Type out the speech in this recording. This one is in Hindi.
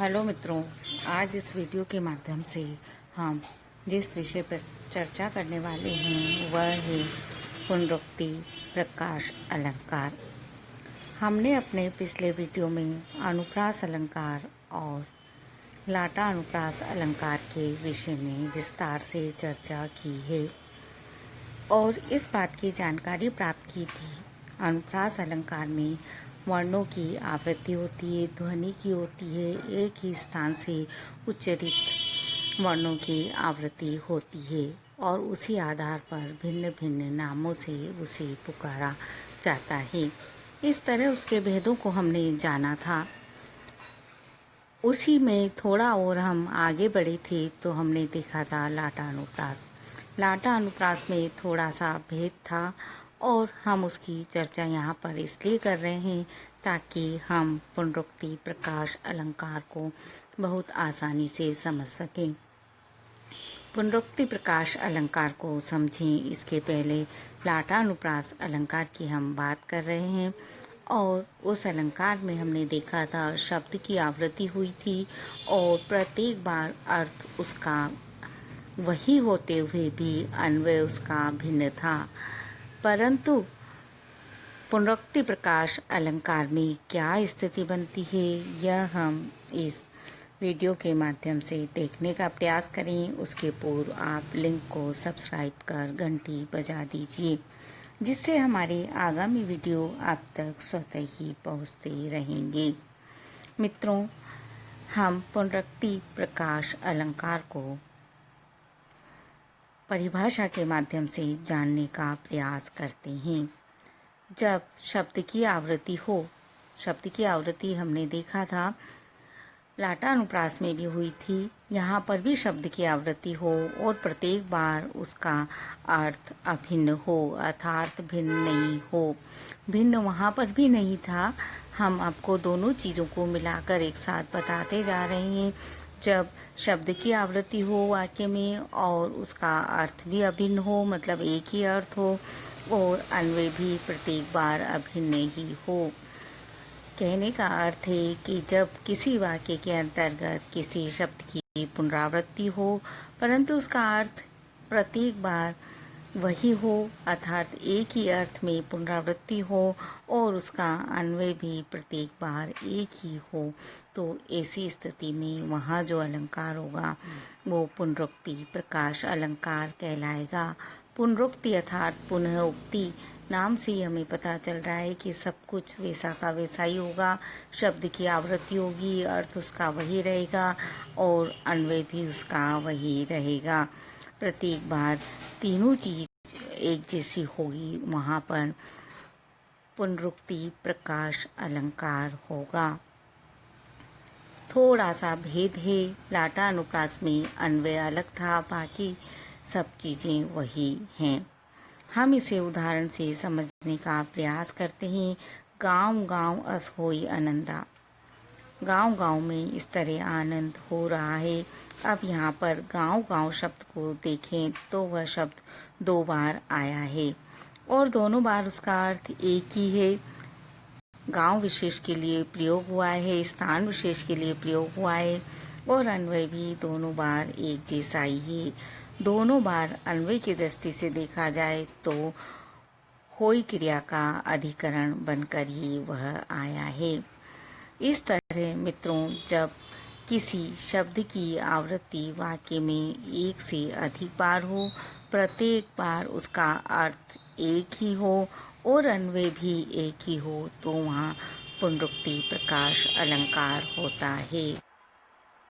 हेलो मित्रों, आज इस वीडियो के माध्यम से हम जिस विषय पर चर्चा करने वाले हैं वह है पुनरुक्ति प्रकाश अलंकार। हमने अपने पिछले वीडियो में अनुप्रास अलंकार और लाटा अनुप्रास अलंकार के विषय में विस्तार से चर्चा की है और इस बात की जानकारी प्राप्त की थी। अनुप्रास अलंकार में वर्णों की आवृत्ति होती है, ध्वनि की होती है, एक ही स्थान से उच्चरित वर्णों की आवृत्ति होती है और उसी आधार पर भिन्न भिन्न नामों से उसे पुकारा जाता है। इस तरह उसके भेदों को हमने जाना था। उसी में थोड़ा और हम आगे बढ़े थे तो हमने देखा था लाटा अनुप्रास। लाटा अनुप्रास में थोड़ा सा भेद था और हम उसकी चर्चा यहाँ पर इसलिए कर रहे हैं ताकि हम पुनरुक्ति प्रकाश अलंकार को बहुत आसानी से समझ सकें। पुनरुक्ति प्रकाश अलंकार को समझें इसके पहले लाटा अनुप्रास अलंकार की हम बात कर रहे हैं और उस अलंकार में हमने देखा था शब्द की आवृत्ति हुई थी और प्रत्येक बार अर्थ उसका वही होते हुए भी अन्वय उसका भिन्न था। परंतु पुनरुक्ति प्रकाश अलंकार में क्या स्थिति बनती है यह हम इस वीडियो के माध्यम से देखने का प्रयास करें। उसके पूर्व आप लिंक को सब्सक्राइब कर घंटी बजा दीजिए जिससे हमारे आगामी वीडियो आप तक स्वतः ही पहुंचते रहेंगे। मित्रों, हम पुनरुक्ति प्रकाश अलंकार को परिभाषा के माध्यम से जानने का प्रयास करते हैं। जब शब्द की आवृत्ति हो, शब्द की आवृत्ति हमने देखा था लाटा अनुप्रास में भी हुई थी, यहाँ पर भी शब्द की आवृत्ति हो और प्रत्येक बार उसका अर्थ अभिन्न हो अर्थात भिन्न नहीं हो। भिन्न वहाँ पर भी नहीं था। हम आपको दोनों चीज़ों को मिलाकर एक साथ बताते जा रहे हैं। जब शब्द की आवृत्ति हो वाक्य में और उसका अर्थ भी अभिन्न हो, मतलब एक ही अर्थ हो और अन्वय भी प्रत्येक बार अभिन्न ही हो। कहने का अर्थ है कि जब किसी वाक्य के अंतर्गत किसी शब्द की पुनरावृत्ति हो परंतु उसका अर्थ प्रत्येक बार वही हो अर्थात एक ही अर्थ में पुनरावृत्ति हो और उसका अन्वय भी प्रत्येक बार एक ही हो, तो ऐसी स्थिति में वहाँ जो अलंकार होगा वो पुनरुक्ति प्रकाश अलंकार कहलाएगा। पुनरुक्ति अर्थात पुनः उक्ति नाम से ही हमें पता चल रहा है कि सब कुछ वैसा का वैसा ही होगा। शब्द की आवृत्ति होगी, अर्थ उसका वही रहेगा और अन्वय भी उसका वही रहेगा। प्रत्येक बार तीनों चीज एक जैसी होगी, वहाँ पर पुनरुक्ति प्रकाश अलंकार होगा। थोड़ा सा भेद है, लाटा अनुप्रास में अन्वय अलग था, बाकी सब चीज़ें वही हैं। हम इसे उदाहरण से समझने का प्रयास करते हैं। गांव गांव अस होई आनंदा। गांव गांव में इस तरह आनंद हो रहा है। अब यहाँ पर गांव गांव शब्द को देखें तो वह शब्द दो बार आया है और दोनों बार उसका अर्थ एक ही है। गांव विशेष के लिए प्रयोग हुआ है, स्थान विशेष के लिए प्रयोग हुआ है और अन्वय भी दोनों बार एक जैसा ही है। दोनों बार अन्वय की दृष्टि से देखा जाए तो होई क्रिया का अधिकरण बनकर ही वह आया है। इस तरह मित्रों, जब किसी शब्द की आवृत्ति वाक्य में एक से अधिक बार हो, प्रत्येक बार उसका अर्थ एक ही हो और अन्वय भी एक ही हो, तो वहाँ पुनरुक्ति प्रकाश अलंकार होता है।